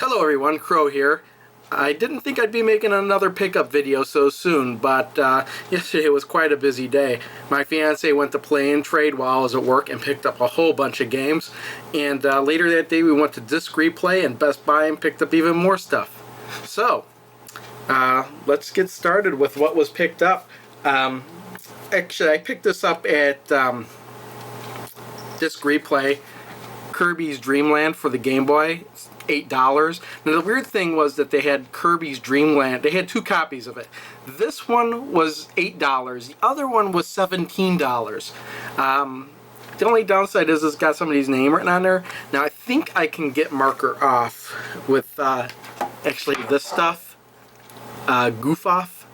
Hello everyone, Crow here. I didn't think I'd be making another pickup video so soon, but yesterday was quite a busy day. My fiance went to Play and Trade while I was at work and picked up a whole bunch of games. And later that day we went to Disc Replay and Best Buy and picked up even more stuff. So, let's get started with what was picked up. Actually, I picked this up at Disc Replay. Kirby's Dream Land for the Game Boy. $8. Now the weird thing was that they had Kirby's Dream Land. They had two copies of it. This one was $8. The other one was $17. The only downside is it's got somebody's name written on there. Now I think I can get marker off with actually this stuff, goof off.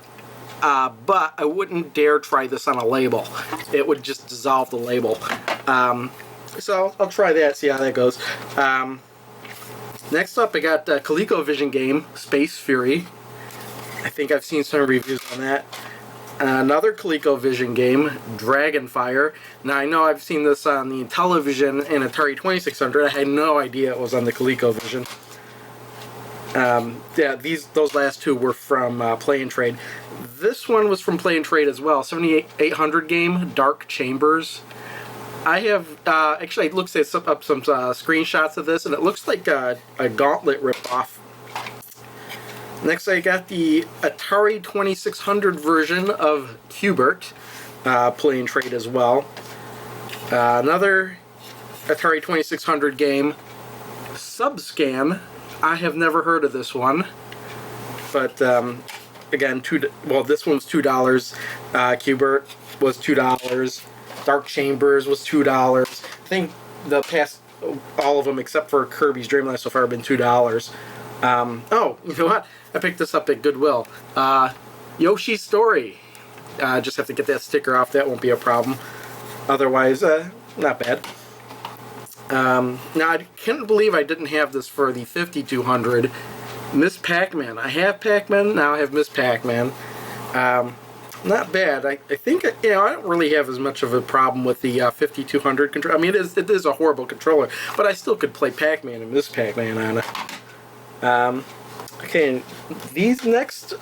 But I wouldn't dare try this on a label. It would just dissolve the label. So I'll try that, see how that goes. Next up, I got a ColecoVision game, Space Fury. I think I've seen some reviews on that. Another ColecoVision game, Dragonfire. Now I know I've seen this on the Intellivision and Atari 2600. I had no idea it was on the ColecoVision. Yeah, those last two were from Play and Trade. This one was from Play and Trade as well. 7800 game, Dark Chambers. I have actually looked at some screenshots of this, and it looks like a Gauntlet ripoff. Next, I got the Atari 2600 version of Q*bert, Play and Trade as well. Another Atari 2600 game, Subscan. I have never heard of this one, but again, this one's $2. Q*bert was $2. Dark Chambers was $2. I think the past, all of them except for Kirby's Dream Land so far have been $2. Oh, you know what? I picked this up at Goodwill. Yoshi's Story. Just have to get that sticker off. That won't be a problem. Otherwise, not bad. Now, I can't believe I didn't have this for the 5200. Miss Pac-Man. I have Pac-Man, now I have Miss Pac-Man. Not bad. I think, I don't really have as much of a problem with the 5200 controller. I mean, it is a horrible controller, but I still could play Pac-Man and Miss Pac-Man on it. Okay, these next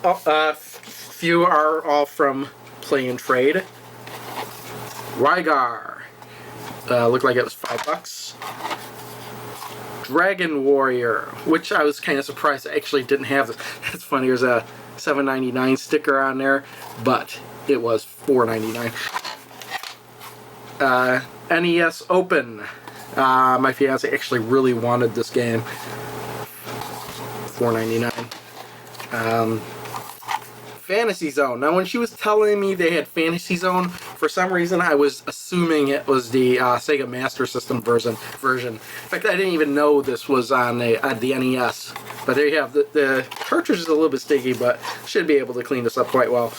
few are all from Play and Trade. Rygar. Looked like it was $5. Dragon Warrior, which I was kind of surprised I actually didn't have this. It's funny, there's a $7.99 sticker on there, but it was $4.99. NES Open. My fiance actually really wanted this game. $4.99. Fantasy Zone. Now when she was telling me they had Fantasy Zone, for some reason I was assuming it was the Sega Master System version. In fact, I didn't even know this was on the NES. But there you have, the cartridge is a little bit sticky, but should be able to clean this up quite well.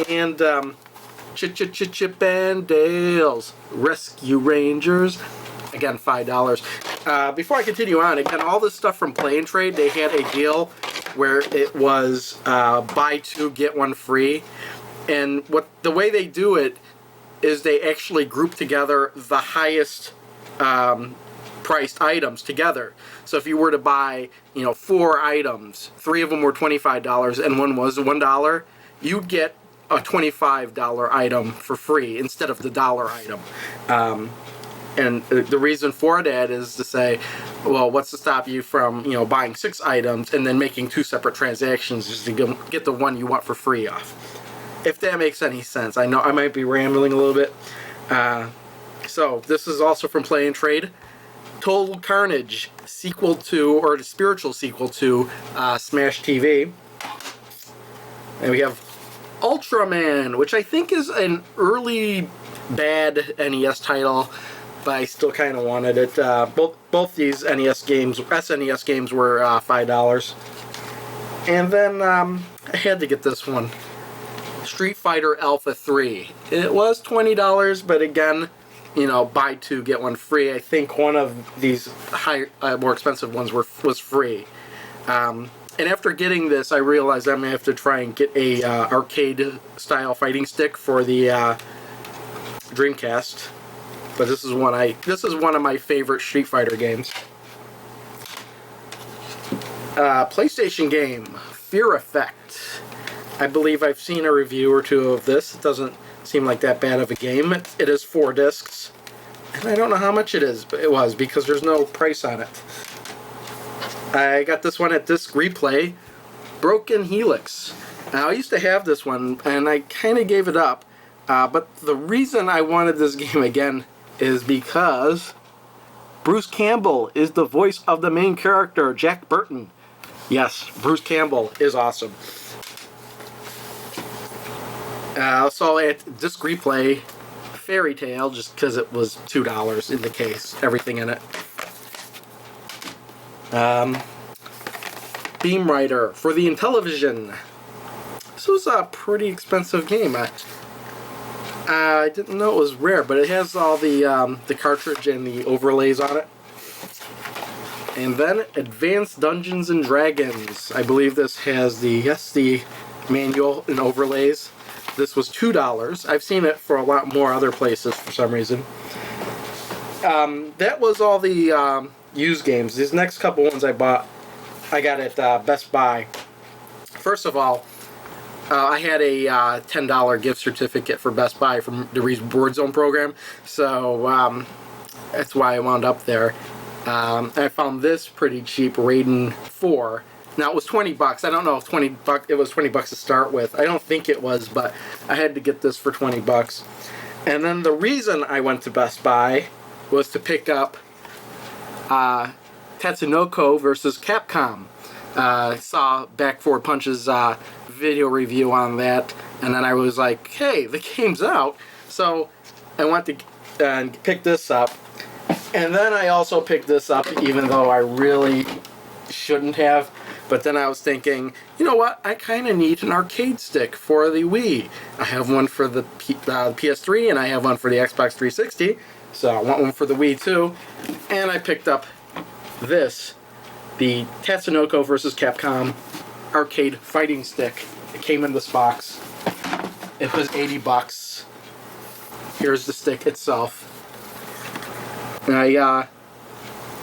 And Chip and Dale's Rescue Rangers. Again, $5. Before I continue on, again, all this stuff from Play and Trade, they had a deal where it was buy two, get one free. And the way they do it is they actually group together the highest priced items together. So if you were to buy, 4 items, 3 of them were $25 and one was $1, you'd get a $25 item for free instead of the dollar item. And the reason for that is to say, well, what's to stop you from, buying 6 items and then making 2 separate transactions just to get the one you want for free off? If that makes any sense. I know I might be rambling a little bit. So this is also from Play and Trade. Total Carnage, sequel to, or the spiritual sequel to, Smash TV. And we have Ultraman, which I think is an early bad NES title, but I still kind of wanted it. Both these SNES games were $5. And then I had to get this one. Street Fighter Alpha 3. It was $20, but again, buy 2, get 1 free. I think one of these more expensive ones was free. And after getting this, I realized I'm going to have to try and get a arcade-style fighting stick for the Dreamcast. But this is one of my favorite Street Fighter games. PlayStation game, Fear Effect. I believe I've seen a review or two of this. It doesn't seem like that bad of a game. It is 4 discs. And I don't know how much it is, but it was, because there's no price on it. I got this one at Disc Replay. Broken Helix. Now, I used to have this one, and I kind of gave it up. But the reason I wanted this game again is because Bruce Campbell is the voice of the main character, Jack Burton. Yes, Bruce Campbell is awesome. Also at Disc Replay, Fairy Tale, just because it was $2 in the case, everything in it. Beam Rider for the Intellivision. This was a pretty expensive game. I didn't know it was rare, but it has all the cartridge and the overlays on it. And then Advanced Dungeons and Dragons. I believe this has the manual and overlays. This was $2. I've seen it for a lot more other places for some reason. That was all the used games. These next couple ones I got at Best Buy. First of all, I had a $10 gift certificate for Best Buy from the Reward Zone program, so that's why I wound up there. I found this pretty cheap, Raiden 4. Now, it was $20. I don't know if it was $20 to start with. I don't think it was, but I had to get this for $20. And then the reason I went to Best Buy was to pick up Sunoco versus Capcom. I saw Back Forward Punch's video review on that, and then I was like, hey, the game's out. So I went to pick this up. And then I also picked this up, even though I really shouldn't have. But then I was thinking, you know what? I kind of need an arcade stick for the Wii. I have one for the PS3, and I have one for the Xbox 360. So I want one for the Wii too. And I picked up this, the Tatsunoko vs. Capcom arcade fighting stick. It came in this box. It was $80. Here's the stick itself. And I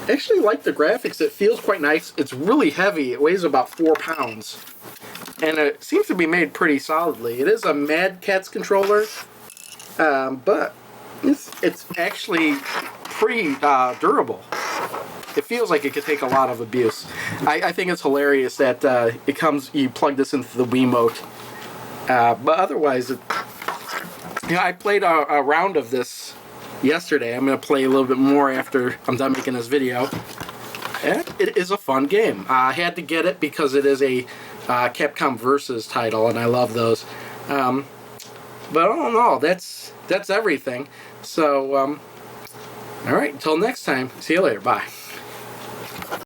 actually like the graphics. It feels quite nice. It's really heavy. It weighs about 4 pounds. And it seems to be made pretty solidly. It is a Mad Catz controller, but it's actually pretty durable. It feels like it could take a lot of abuse. I think it's hilarious that you plug this into the Wiimote. But otherwise, I played a round of this yesterday. I'm going to play a little bit more after I'm done making this video. And it is a fun game. I had to get it because it is a Capcom Versus title, and I love those. But all in all, that's everything. So, alright, until next time, see you later. Bye.